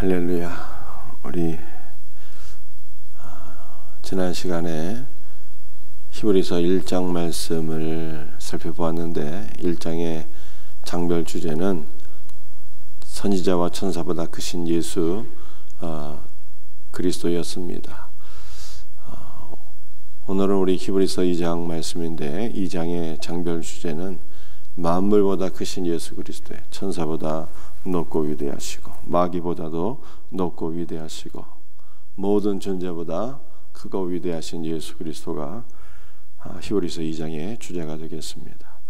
할렐루야. 우리 지난 시간에 히브리서 1장 말씀을 살펴보았는데 1장의 장별 주제는 선지자와 천사보다 크신 예수 그리스도였습니다. 오늘은 우리 히브리서 2장 말씀인데 2장의 장별 주제는 만물보다 크신 예수 그리스도의 천사보다 높고 위대하시고 마귀보다도 높고 위대하시고 모든 존재보다 크고 위대하신 예수 그리스도가 히브리서 2장의 주제가 되겠습니다.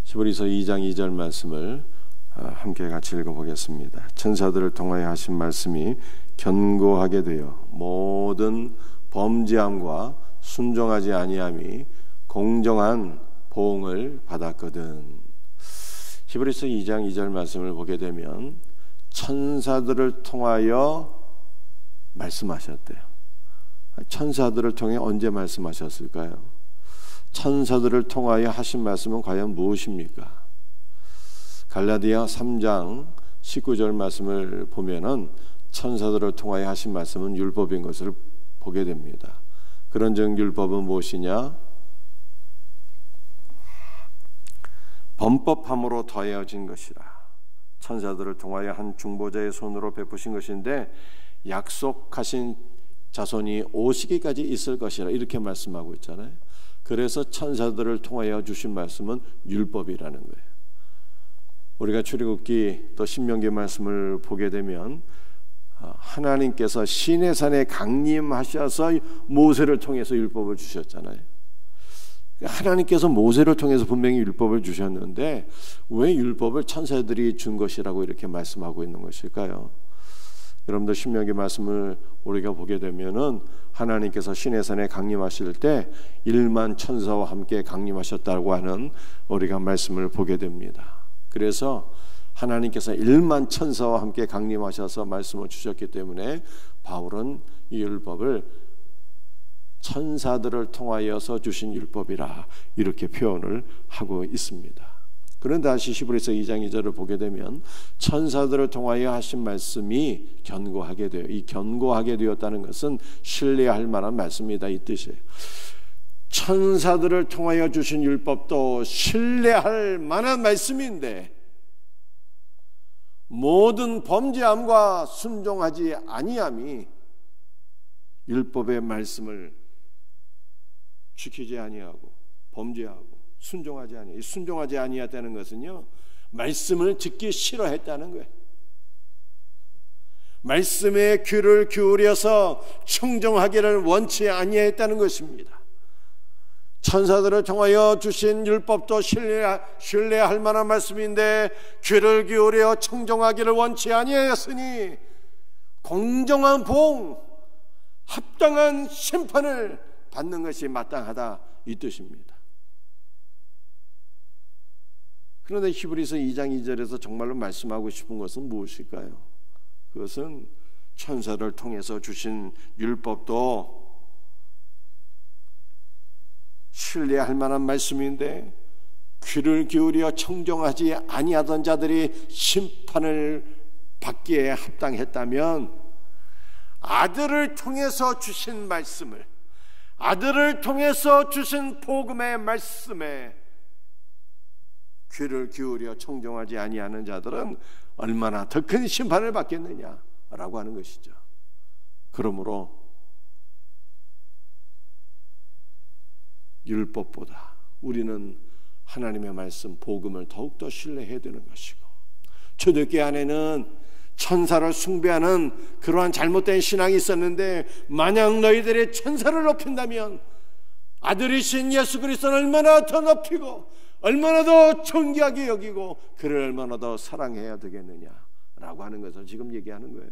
히브리서 2장 2절 말씀을 함께 같이 읽어보겠습니다. 천사들을 통하여 하신 말씀이 견고하게 되어 모든 범죄함과 순종하지 아니함이 공정한 보응을 받았거든. 히브리서 2장 2절 말씀을 보게 되면 천사들을 통하여 말씀하셨대요. 천사들을 통해 언제 말씀하셨을까요? 천사들을 통하여 하신 말씀은 과연 무엇입니까? 갈라디아 3장 19절 말씀을 보면은 천사들을 통하여 하신 말씀은 율법인 것을 보게 됩니다. 그런즉 율법은 무엇이냐? 범법함으로 더해진 것이라. 천사들을 통하여 한 중보자의 손으로 베푸신 것인데 약속하신 자손이 오시기까지 있을 것이라 이렇게 말씀하고 있잖아요. 그래서 천사들을 통하여 주신 말씀은 율법이라는 거예요. 우리가 출애굽기 또 신명기 말씀을 보게 되면 하나님께서 시내산에 강림하셔서 모세를 통해서 율법을 주셨잖아요. 하나님께서 모세를 통해서 분명히 율법을 주셨는데 왜 율법을 천사들이 준 것이라고 이렇게 말씀하고 있는 것일까요? 여러분들 신명기 말씀을 우리가 보게 되면은 하나님께서 시내산에 강림하실 때 1만 천사와 함께 강림하셨다고 하는 우리가 말씀을 보게 됩니다. 그래서 하나님께서 1만 천사와 함께 강림하셔서 말씀을 주셨기 때문에 바울은 이 율법을 천사들을 통하여서 주신 율법이라 이렇게 표현을 하고 있습니다. 그런데 다시 히브리서 2장 2절을 보게 되면 천사들을 통하여 하신 말씀이 견고하게 되어, 이 견고하게 되었다는 것은 신뢰할 만한 말씀이다 이 뜻이에요. 천사들을 통하여 주신 율법도 신뢰할 만한 말씀인데 모든 범죄함과 순종하지 아니함이 율법의 말씀을 지키지 아니하고 범죄하고 순종하지 아니하. 순종하지 아니하다는 것은요, 말씀을 듣기 싫어했다는 거예요. 말씀에 귀를 기울여서 청정하기를 원치 아니했다는 것입니다. 천사들을 통하여 주신 율법도 신뢰할 만한 말씀인데 귀를 기울여 청정하기를 원치 아니하였으니 공정한 보응, 합당한 심판을 받는 것이 마땅하다 이 뜻입니다. 그런데 히브리서 2장 2절에서 정말로 말씀하고 싶은 것은 무엇일까요? 그것은 천사를 통해서 주신 율법도 신뢰할 만한 말씀인데 귀를 기울여 청정하지 아니하던 자들이 심판을 받기에 합당했다면 아들을 통해서 주신 말씀을, 아들을 통해서 주신 복음의 말씀에 귀를 기울여 청정하지 아니하는 자들은 얼마나 더 큰 심판을 받겠느냐라고 하는 것이죠. 그러므로 율법보다 우리는 하나님의 말씀, 복음을 더욱더 신뢰해야 되는 것이고, 초대교회 안에는 천사를 숭배하는 그러한 잘못된 신앙이 있었는데 만약 너희들이 천사를 높인다면 아들이신 예수 그리스도는 얼마나 더 높이고 얼마나 더 존귀하게 여기고 그를 얼마나 더 사랑해야 되겠느냐라고 하는 것을 지금 얘기하는 거예요.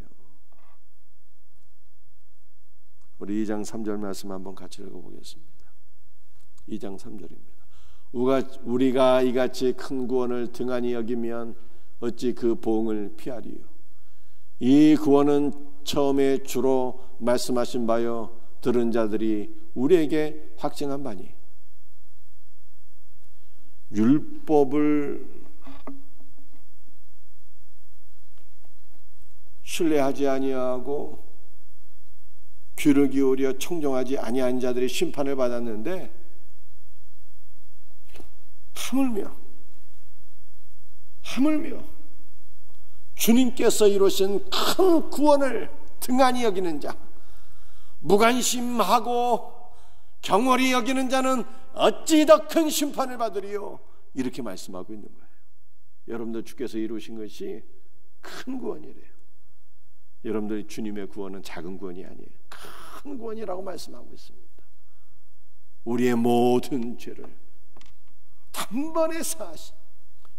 우리 2장 3절 말씀 한번 같이 읽어보겠습니다. 2장 3절입니다. 우리가 이같이 큰 구원을 등한히 여기면 어찌 그 보응을 피하리요. 이 구원은 처음에 주로 말씀하신 바요 들은 자들이 우리에게 확증한 바니 율법을 신뢰하지 아니하고 귀를 기울여 청정하지 아니한 자들이 심판을 받았는데, 하물며 주님께서 이루신 큰 구원을 등한히 여기는 자, 무관심하고 경홀히 여기는 자는 어찌 더 큰 심판을 받으리요, 이렇게 말씀하고 있는 거예요. 여러분들 주께서 이루신 것이 큰 구원이래요. 여러분들이 주님의 구원은 작은 구원이 아니에요. 큰 구원이라고 말씀하고 있습니다. 우리의 모든 죄를 단번에 사하신,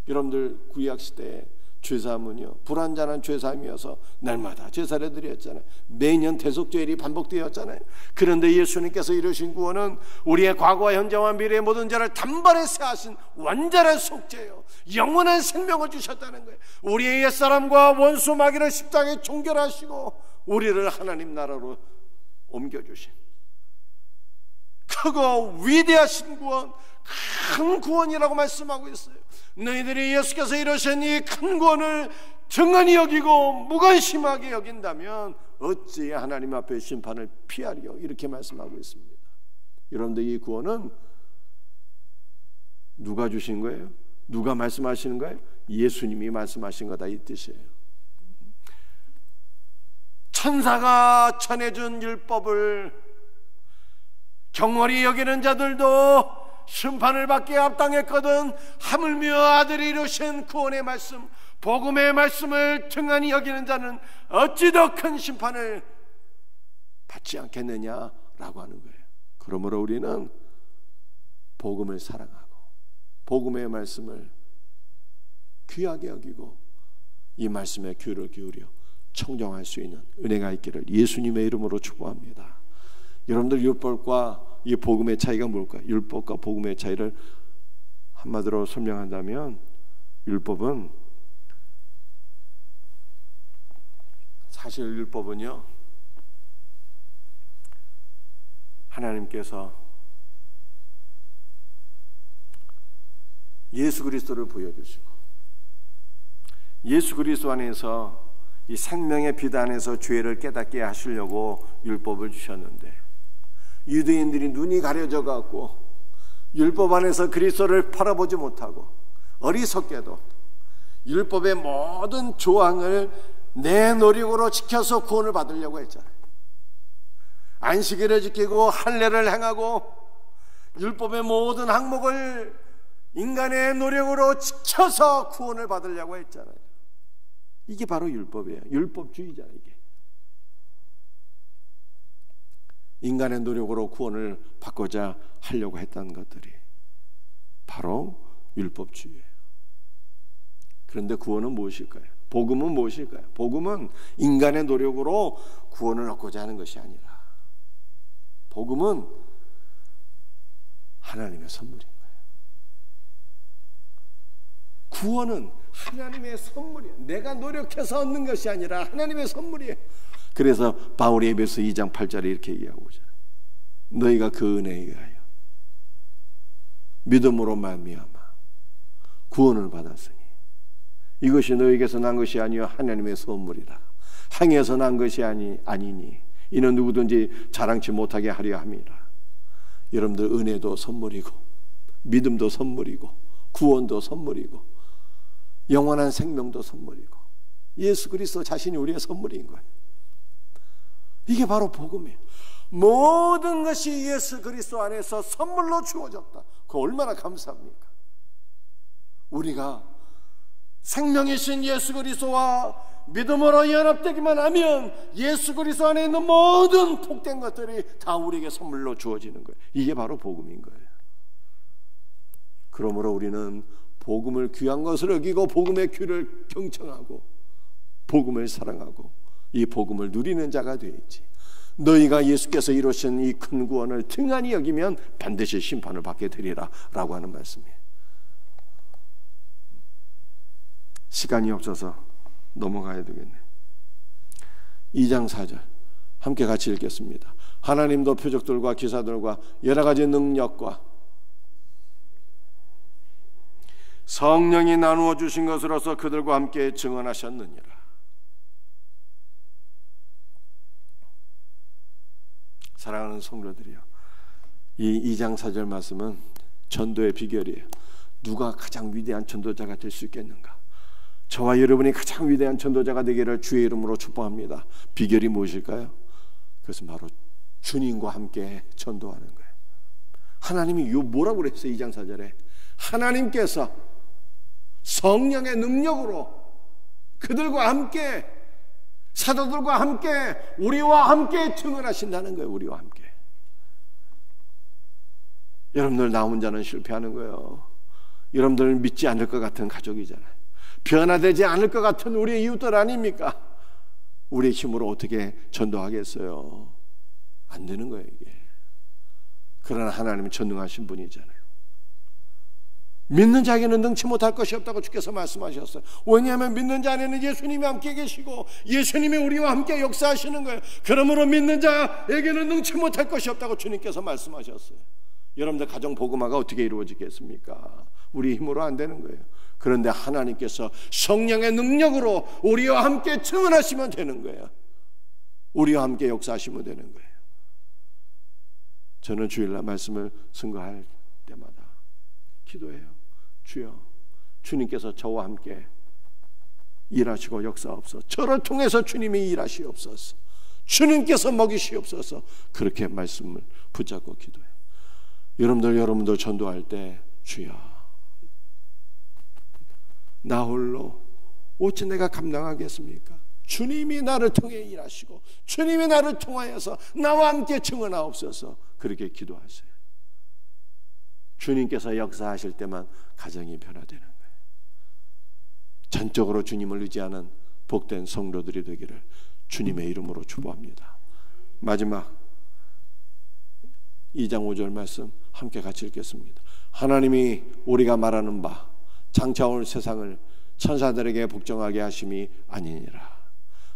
여러분들 구약시대에 죄사함은요, 불완전한 죄사함이어서 날마다 제사를 드렸잖아요. 매년 대속죄일이 반복되었잖아요. 그런데 예수님께서 이루신 구원은 우리의 과거와 현재와 미래의 모든 죄를 단번에 사하신 완전한 속죄예요. 영원한 생명을 주셨다는 거예요. 우리의 옛사람과 원수 마귀를 십자가에 종결하시고 우리를 하나님 나라로 옮겨주신 크고 위대하신 구원, 큰 구원이라고 말씀하고 있어요. 너희들이 예수께서 이루신 이 큰 구원을 정한히 여기고 무관심하게 여긴다면 어찌 하나님 앞에 심판을 피하리요, 이렇게 말씀하고 있습니다. 여러분들, 이 구원은 누가 주신 거예요? 누가 말씀하시는 거예요? 예수님이 말씀하신 거다, 이 뜻이에요. 천사가 전해준 율법을 경홀히 여기는 자들도 심판을 받기에 합당했거든, 하물며 아들이 이루신 구원의 말씀, 복음의 말씀을 등한히 여기는 자는 어찌 더 큰 심판을 받지 않겠느냐라고 하는 거예요. 그러므로 우리는 복음을 사랑하고 복음의 말씀을 귀하게 여기고 이 말씀에 귀를 기울여 청정할 수 있는 은혜가 있기를 예수님의 이름으로 축복합니다. 여러분들, 율법과 이 복음의 차이가 뭘까요? 율법과 복음의 차이를 한마디로 설명한다면, 율법은, 사실 율법은요, 하나님께서 예수 그리스도를 보여주시고 예수 그리스도 안에서 이 생명의 빛 안에서 죄를 깨닫게 하시려고 율법을 주셨는데, 유대인들이 눈이 가려져 갖고 율법 안에서 그리스도를 바라보지 못하고 어리석게도 율법의 모든 조항을 내 노력으로 지켜서 구원을 받으려고 했잖아요. 안식일을 지키고 할례를 행하고 율법의 모든 항목을 인간의 노력으로 지켜서 구원을 받으려고 했잖아요. 이게 바로 율법이에요. 율법주의잖아요. 이게 인간의 노력으로 구원을 받고자 하려고 했던 것들이 바로 율법주의예요. 그런데 구원은 무엇일까요? 복음은 무엇일까요? 복음은 인간의 노력으로 구원을 얻고자 하는 것이 아니라, 복음은 하나님의 선물인 거예요. 구원은 하나님의 선물이에요. 내가 노력해서 얻는 것이 아니라 하나님의 선물이에요. 그래서 바울이 에베소 2장 8절에 이렇게 얘기하고 있잖아요. 너희가 그 은혜에 의하여 믿음으로 말미암아 구원을 받았으니 이것이 너희에게서 난 것이 아니요 하나님의 선물이라. 행해서 난 것이 아니니 이는 누구든지 자랑치 못하게 하려 함이라. 여러분들, 은혜도 선물이고 믿음도 선물이고 구원도 선물이고 영원한 생명도 선물이고 예수 그리스도 자신이 우리의 선물인 거예요. 이게 바로 복음이에요. 모든 것이 예수 그리스도 안에서 선물로 주어졌다. 그거 얼마나 감사합니까? 우리가 생명이신 예수 그리스도와 믿음으로 연합되기만 하면 예수 그리스도 안에 있는 모든 복된 것들이 다 우리에게 선물로 주어지는 거예요. 이게 바로 복음인 거예요. 그러므로 우리는 복음을 귀한 것을 여기고 복음의 귀를 경청하고 복음을 사랑하고 이 복음을 누리는 자가 되어야지. 너희가 예수께서 이루신 이 큰 구원을 등한히 여기면 반드시 심판을 받게 되리라 라고 하는 말씀이에요. 시간이 없어서 넘어가야 되겠네. 2장 4절 함께 같이 읽겠습니다. 하나님도 표적들과 기사들과 여러 가지 능력과 성령이 나누어 주신 것으로서 그들과 함께 증언하셨느니라. 사랑하는 성도들이요, 이 2장 4절 말씀은 전도의 비결이에요. 누가 가장 위대한 전도자가 될 수 있겠는가? 저와 여러분이 가장 위대한 전도자가 되기를 주의 이름으로 축복합니다. 비결이 무엇일까요? 그것은 바로 주님과 함께 전도하는 거예요. 하나님이 뭐라고 그랬어요? 2장 4절에 하나님께서 성령의 능력으로 그들과 함께, 사도들과 함께, 우리와 함께 증언하신다는 거예요. 우리와 함께. 여러분들, 나 혼자는 실패하는 거예요. 여러분들 믿지 않을 것 같은 가족이잖아요. 변화되지 않을 것 같은 우리의 이웃들 아닙니까? 우리의 힘으로 어떻게 전도하겠어요? 안 되는 거예요, 이게. 그러나 하나님은 전능하신 분이잖아요. 믿는 자에게는 능치 못할 것이 없다고 주께서 말씀하셨어요. 왜냐하면 믿는 자 안에는 예수님이 함께 계시고 예수님이 우리와 함께 역사하시는 거예요. 그러므로 믿는 자에게는 능치 못할 것이 없다고 주님께서 말씀하셨어요. 여러분들 가정 복음화가 어떻게 이루어지겠습니까? 우리 힘으로 안 되는 거예요. 그런데 하나님께서 성령의 능력으로 우리와 함께 증언하시면 되는 거예요. 우리와 함께 역사하시면 되는 거예요. 저는 주일날 말씀을 증거할 때마다 기도해요. 주여, 주님께서 저와 함께 일하시고 역사옵소서. 저를 통해서 주님이 일하시옵소서. 주님께서 먹이시옵소서. 그렇게 말씀을 붙잡고 기도해요. 여러분들 전도할 때 주여, 나 홀로 어찌 내가 감당하겠습니까? 주님이 나를 통해 일하시고 주님이 나를 통하여서 나와 함께 증언하옵소서. 그렇게 기도하세요. 주님께서 역사하실 때만 가정이 변화되는 거예요. 전적으로 주님을 의지하는 복된 성도들이 되기를 주님의 이름으로 축복합니다. 마지막 2장 5절 말씀 함께 같이 읽겠습니다. 하나님이 우리가 말하는 바 장차 올 세상을 천사들에게 복종하게 하심이 아니니라.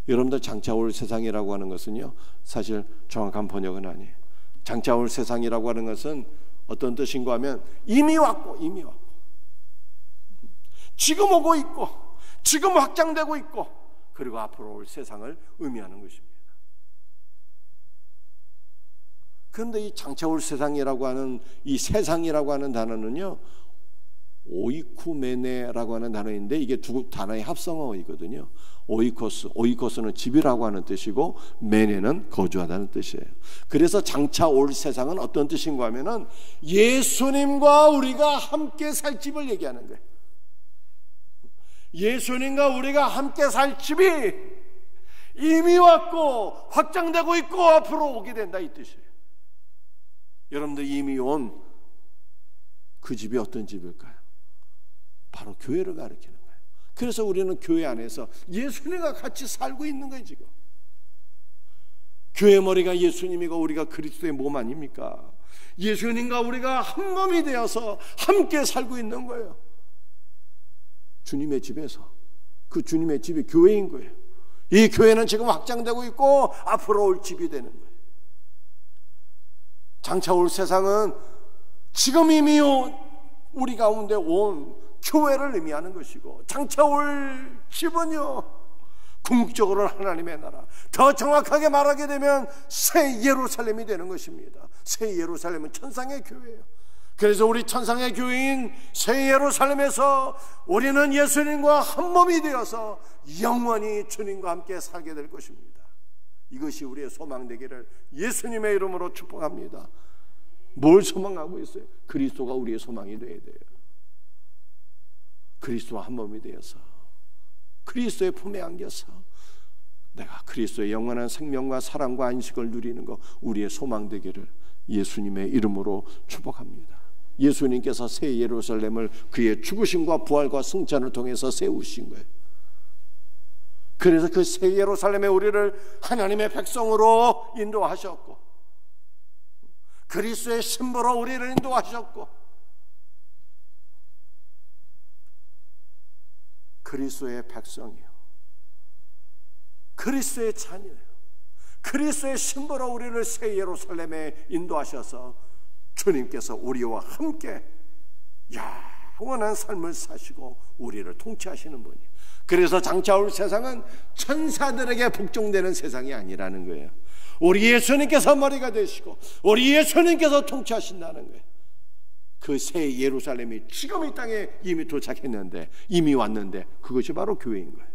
여러분들, 장차 올 세상이라고 하는 것은요, 사실 정확한 번역은 아니에요. 장차 올 세상이라고 하는 것은 어떤 뜻인가 하면 이미 왔고 지금 오고 있고 지금 확장되고 있고 그리고 앞으로 올 세상을 의미하는 것입니다. 그런데 이 장차 올 세상이라고 하는 이 세상이라고 하는 단어는요, 오이쿠메네라고 하는 단어인데 이게 두 단어의 합성어이거든요. 오이코스는 집이라고 하는 뜻이고 메네는 거주하다는 뜻이에요. 그래서 장차 올 세상은 어떤 뜻인가 하면은 예수님과 우리가 함께 살 집을 얘기하는 거예요. 예수님과 우리가 함께 살 집이 이미 왔고 확장되고 있고 앞으로 오게 된다, 이 뜻이에요. 여러분들, 이미 온 그 집이 어떤 집일까요? 바로 교회를 가리키는 거예요. 그래서 우리는 교회 안에서 예수님과 같이 살고 있는 거예요. 지금 교회 머리가 예수님이고 우리가 그리스도의 몸 아닙니까? 예수님과 우리가 한 몸이 되어서 함께 살고 있는 거예요. 주님의 집에서. 그 주님의 집이 교회인 거예요. 이 교회는 지금 확장되고 있고 앞으로 올 집이 되는 거예요. 장차 올 세상은 지금 이미 우리 가운데 온 교회를 의미하는 것이고, 장차 올 집은요, 궁극적으로는 하나님의 나라, 더 정확하게 말하게 되면 새 예루살렘이 되는 것입니다. 새 예루살렘은 천상의 교회예요. 그래서 우리 천상의 교회인 새 예루살렘에서 우리는 예수님과 한 몸이 되어서 영원히 주님과 함께 살게 될 것입니다. 이것이 우리의 소망 되기를 예수님의 이름으로 축복합니다. 뭘 소망하고 있어요? 그리스도가 우리의 소망이 되어야 돼요. 그리스도와 한 몸이 되어서 그리스도의 품에 안겨서 내가 그리스도의 영원한 생명과 사랑과 안식을 누리는 것, 우리의 소망 되기를 예수님의 이름으로 축복합니다. 예수님께서 새 예루살렘을 그의 죽으심과 부활과 승천을 통해서 세우신 거예요. 그래서 그 새 예루살렘에 우리를 하나님의 백성으로 인도하셨고, 그리스도의 신부로 우리를 인도하셨고, 그리스도의 백성이요, 그리스도의 자녀예요. 그리스도의 신부로 우리를 새 예루살렘에 인도하셔서 주님께서 우리와 함께 영원한 삶을 사시고 우리를 통치하시는 분이에요. 그래서 장차 올 세상은 천사들에게 복종되는 세상이 아니라는 거예요. 우리 예수님께서 머리가 되시고 우리 예수님께서 통치하신다는 거예요. 그 새 예루살렘이 지금 이 땅에 이미 도착했는데, 이미 왔는데, 그것이 바로 교회인 거예요.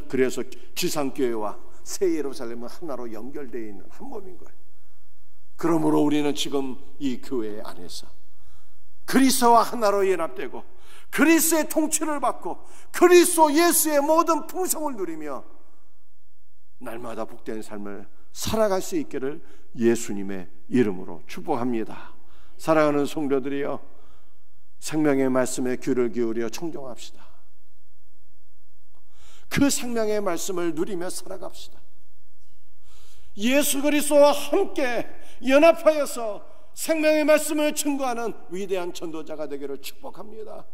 그래서 지상교회와 새 예루살렘은 하나로 연결되어 있는 한 몸인 거예요. 그러므로 우리는 지금 이 교회 안에서 그리스도와 하나로 연합되고 그리스도의 통치를 받고 그리스도 예수의 모든 풍성을 누리며 날마다 복된 삶을 살아갈 수 있기를 예수님의 이름으로 축복합니다. 사랑하는 성도들이여, 생명의 말씀에 귀를 기울여 청종합시다. 그 생명의 말씀을 누리며 살아갑시다. 예수 그리스도와 함께 연합하여서 생명의 말씀을 증거하는 위대한 전도자가 되기를 축복합니다.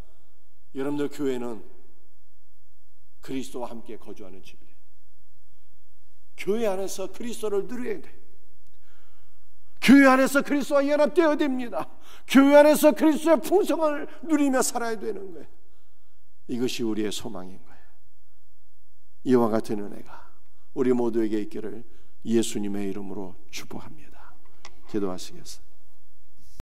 여러분들 교회는 그리스도와 함께 거주하는 집이에요. 교회 안에서 그리스도를 누려야 돼요. 교회 안에서 그리스도와 연합되어야 됩니다. 교회 안에서 그리스도의 풍성을 누리며 살아야 되는 거예요. 이것이 우리의 소망인 거예요. 이와 같은 은혜가 우리 모두에게 있기를 예수님의 이름으로 축복합니다. 기도하시겠어요?